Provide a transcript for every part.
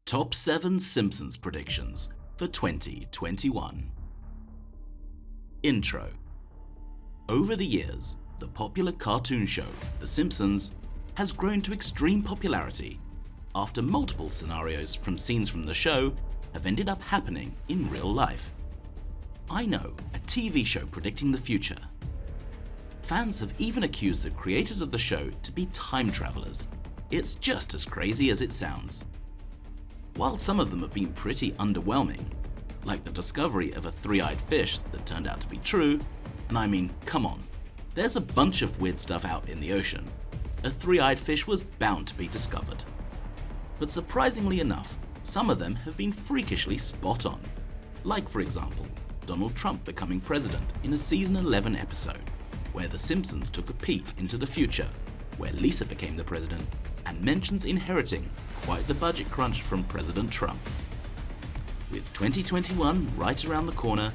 Top 7 Simpsons Predictions for 2021. Intro. Over the years, the popular cartoon show, The Simpsons, has grown to extreme popularity after multiple scenarios from scenes from the show have ended up happening in real life. I know, a TV show predicting the future. Fans have even accused the creators of the show to be time travelers. It's just as crazy as it sounds. While some of them have been pretty underwhelming, like the discovery of a three-eyed fish that turned out to be true, and I mean, come on, there's a bunch of weird stuff out in the ocean. A three-eyed fish was bound to be discovered. But surprisingly enough, some of them have been freakishly spot on. Like, for example, Donald Trump becoming president in a season 11 episode, where The Simpsons took a peek into the future, where Lisa became the president and mentions inheriting quite the budget crunch from President Trump. With 2021 right around the corner,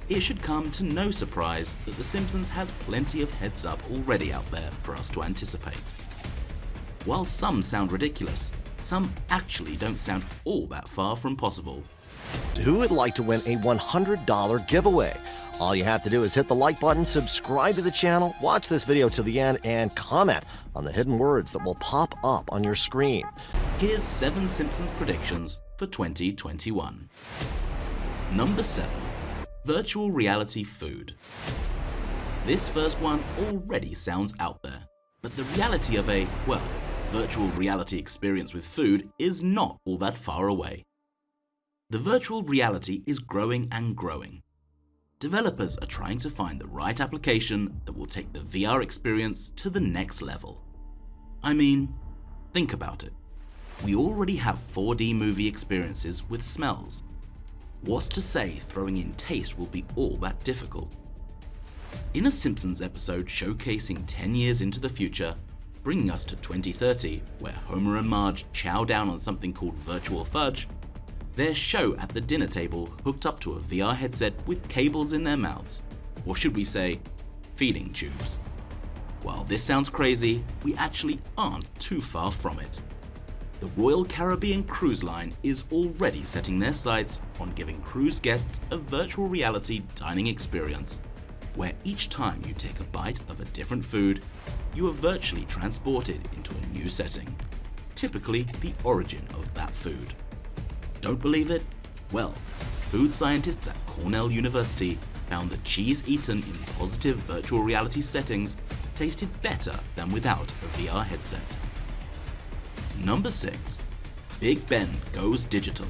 it should come to no surprise that The Simpsons has plenty of heads up already out there for us to anticipate. While some sound ridiculous, some actually don't sound all that far from possible. Who would like to win a $100 giveaway? All you have to do is hit the like button, subscribe to the channel, watch this video to the end, and comment on the hidden words that will pop up on your screen. Here's 7 Simpsons predictions for 2021. Number 7. Virtual reality food. This first one already sounds out there, but the reality of a, well, virtual reality experience with food is not all that far away. The virtual reality is growing and growing. Developers are trying to find the right application that will take the VR experience to the next level. I mean, think about it. We already have 4D movie experiences with smells. What's to say throwing in taste will be all that difficult? In a Simpsons episode showcasing 10 years into the future, bringing us to 2030, where Homer and Marge chow down on something called virtual fudge, their show at the dinner table hooked up to a VR headset with cables in their mouths, or should we say, feeding tubes. While this sounds crazy, we actually aren't too far from it. The Royal Caribbean Cruise Line is already setting their sights on giving cruise guests a virtual reality dining experience, where each time you take a bite of a different food, you are virtually transported into a new setting, typically the origin of that food. Don't believe it? Well, food scientists at Cornell University found that cheese eaten in positive virtual reality settings tasted better than without a VR headset. Number 6. Big Ben goes digital.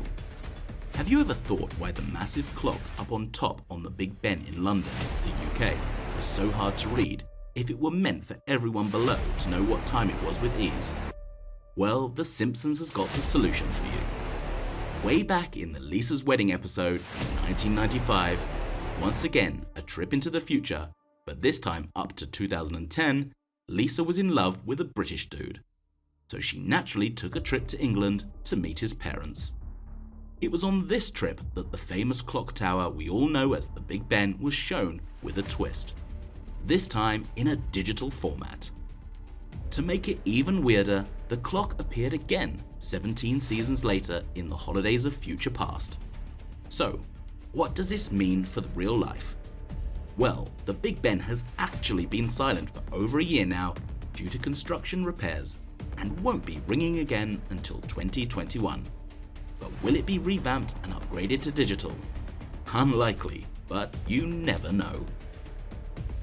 Have you ever thought why the massive clock up on top on the Big Ben in London, the UK, was so hard to read if it were meant for everyone below to know what time it was with ease? Well, The Simpsons has got the solution for you. Way back in the Lisa's Wedding episode in 1995, once again a trip into the future, but this time up to 2010, Lisa was in love with a British dude. So she naturally took a trip to England to meet his parents. It was on this trip that the famous clock tower we all know as the Big Ben was shown with a twist, this time in a digital format. To make it even weirder, the clock appeared again 17 seasons later in the holidays of future past. So, what does this mean for the real life? Well, the Big Ben has actually been silent for over a year now due to construction repairs and won't be ringing again until 2021. But will it be revamped and upgraded to digital? Unlikely, but you never know.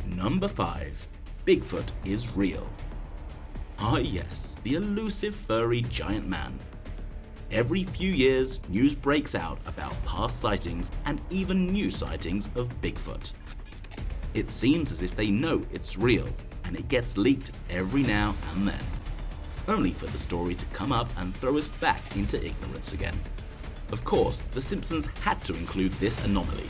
Number 5. Bigfoot is real. Ah yes, the elusive furry giant man. Every few years, news breaks out about past sightings and even new sightings of Bigfoot. It seems as if they know it's real, and it gets leaked every now and then, only for the story to come up and throw us back into ignorance again. Of course, The Simpsons had to include this anomaly.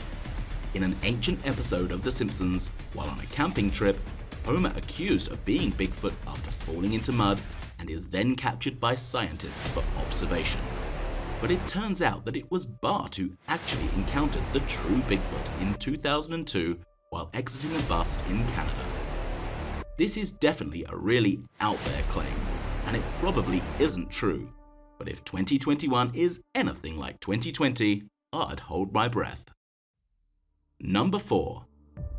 In an ancient episode of The Simpsons, while on a camping trip, Homer accused of being Bigfoot after falling into mud and is then captured by scientists for observation. But it turns out that it was Bart who actually encountered the true Bigfoot in 2002 while exiting a bus in Canada. This is definitely a really out there claim, and it probably isn't true. But if 2021 is anything like 2020, I'd hold my breath. Number 4.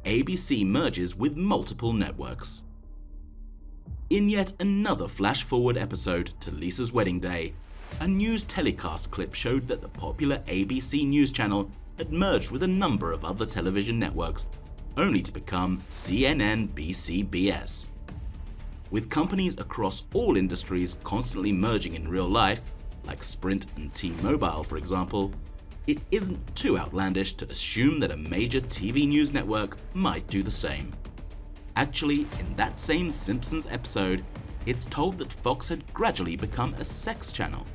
ABC merges with multiple networks. In yet another flash-forward episode to Lisa's wedding day, a news telecast clip showed that the popular ABC News channel had merged with a number of other television networks, only to become CNN-BCBS. With companies across all industries constantly merging in real life, like Sprint and T-Mobile for example, it isn't too outlandish to assume that a major TV news network might do the same. Actually, in that same Simpsons episode, it's told that Fox had gradually become a sex channel.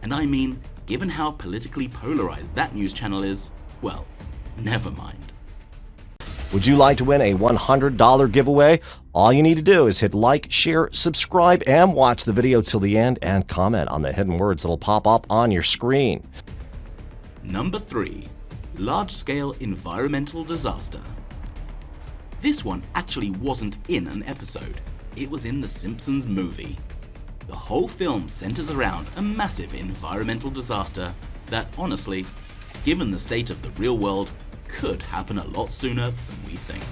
And I mean, given how politically polarized that news channel is, well, never mind. Would you like to win a $100 giveaway? All you need to do is hit like, share, subscribe, and watch the video till the end and comment on the hidden words that'll pop up on your screen. Number 3. Large-scale environmental disaster. This one actually wasn't in an episode. It was in the Simpsons movie. The whole film centers around a massive environmental disaster that honestly, given the state of the real world, could happen a lot sooner than we think.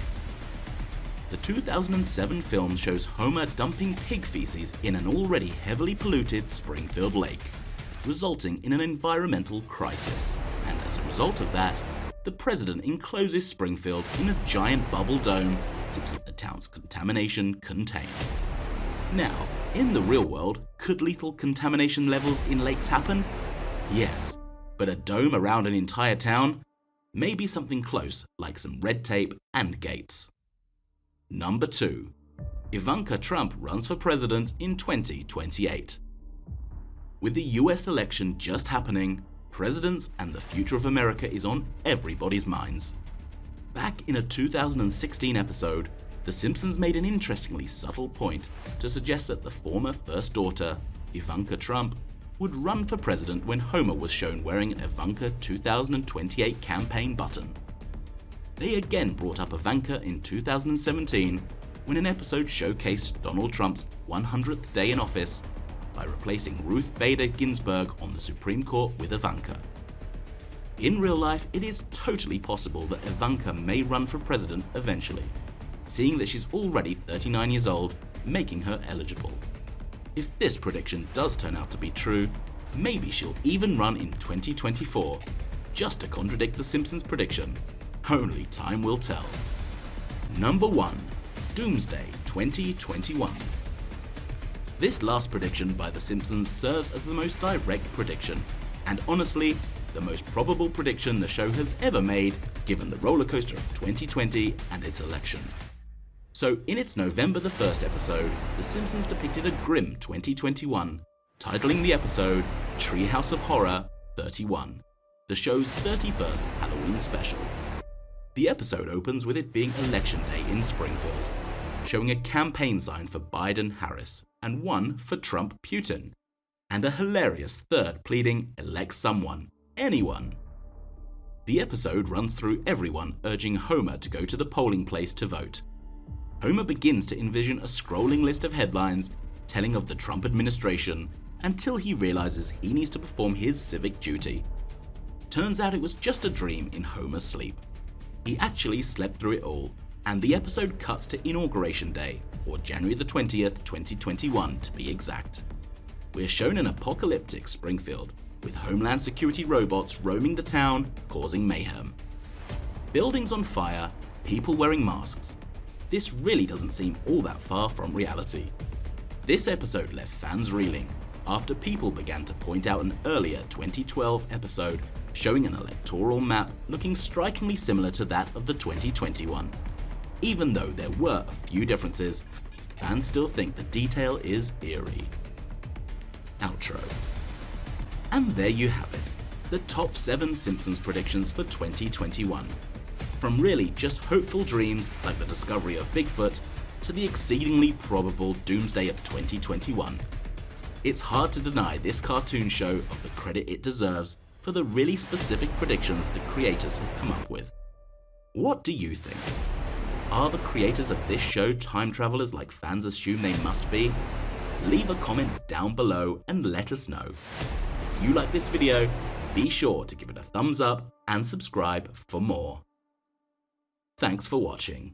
The 2007 film shows Homer dumping pig feces in an already heavily polluted Springfield lake, resulting in an environmental crisis. And as a result of that, the president encloses Springfield in a giant bubble dome to keep the town's contamination contained. Now, in the real world, could lethal contamination levels in lakes happen? Yes, but a dome around an entire town? Maybe something close, like some red tape and gates. Number 2. Ivanka Trump runs for president in 2028. With the US election just happening, presidents and the future of America is on everybody's minds. Back in a 2016 episode, The Simpsons made an interestingly subtle point to suggest that the former first daughter, Ivanka Trump, would run for president when Homer was shown wearing an Ivanka 2028 campaign button. They again brought up Ivanka in 2017 when an episode showcased Donald Trump's 100th day in office by replacing Ruth Bader Ginsburg on the Supreme Court with Ivanka. In real life, it is totally possible that Ivanka may run for president eventually, seeing that she's already 39 years old, making her eligible. If this prediction does turn out to be true, maybe she'll even run in 2024, just to contradict the Simpsons prediction. Only time will tell. Number 1. Doomsday 2021. This last prediction by The Simpsons serves as the most direct prediction, and honestly, the most probable prediction the show has ever made, given the rollercoaster of 2020 and its election. So in its November the 1st episode, The Simpsons depicted a grim 2021, titling the episode Treehouse of Horror 31, the show's 31st Halloween special. The episode opens with it being election day in Springfield, showing a campaign sign for Biden-Harris and one for Trump-Putin, and a hilarious third pleading, elect someone, anyone. The episode runs through everyone urging Homer to go to the polling place to vote. Homer begins to envision a scrolling list of headlines telling of the Trump administration until he realizes he needs to perform his civic duty. Turns out it was just a dream in Homer's sleep. He actually slept through it all, and the episode cuts to Inauguration Day, or January the 20th, 2021 to be exact. We're shown an apocalyptic Springfield, with Homeland Security robots roaming the town, causing mayhem. Buildings on fire, people wearing masks. This really doesn't seem all that far from reality. This episode left fans reeling after people began to point out an earlier 2012 episode showing an electoral map looking strikingly similar to that of the 2020 one. Even though there were a few differences, fans still think the detail is eerie. Outro. And there you have it, the top 7 Simpsons predictions for 2021. From really just hopeful dreams like the discovery of Bigfoot to the exceedingly probable doomsday of 2021. It's hard to deny this cartoon show of the credit it deserves for the really specific predictions the creators have come up with. What do you think? Are the creators of this show time travelers like fans assume they must be? Leave a comment down below and let us know. If you like this video, be sure to give it a thumbs up and subscribe for more. Thanks for watching.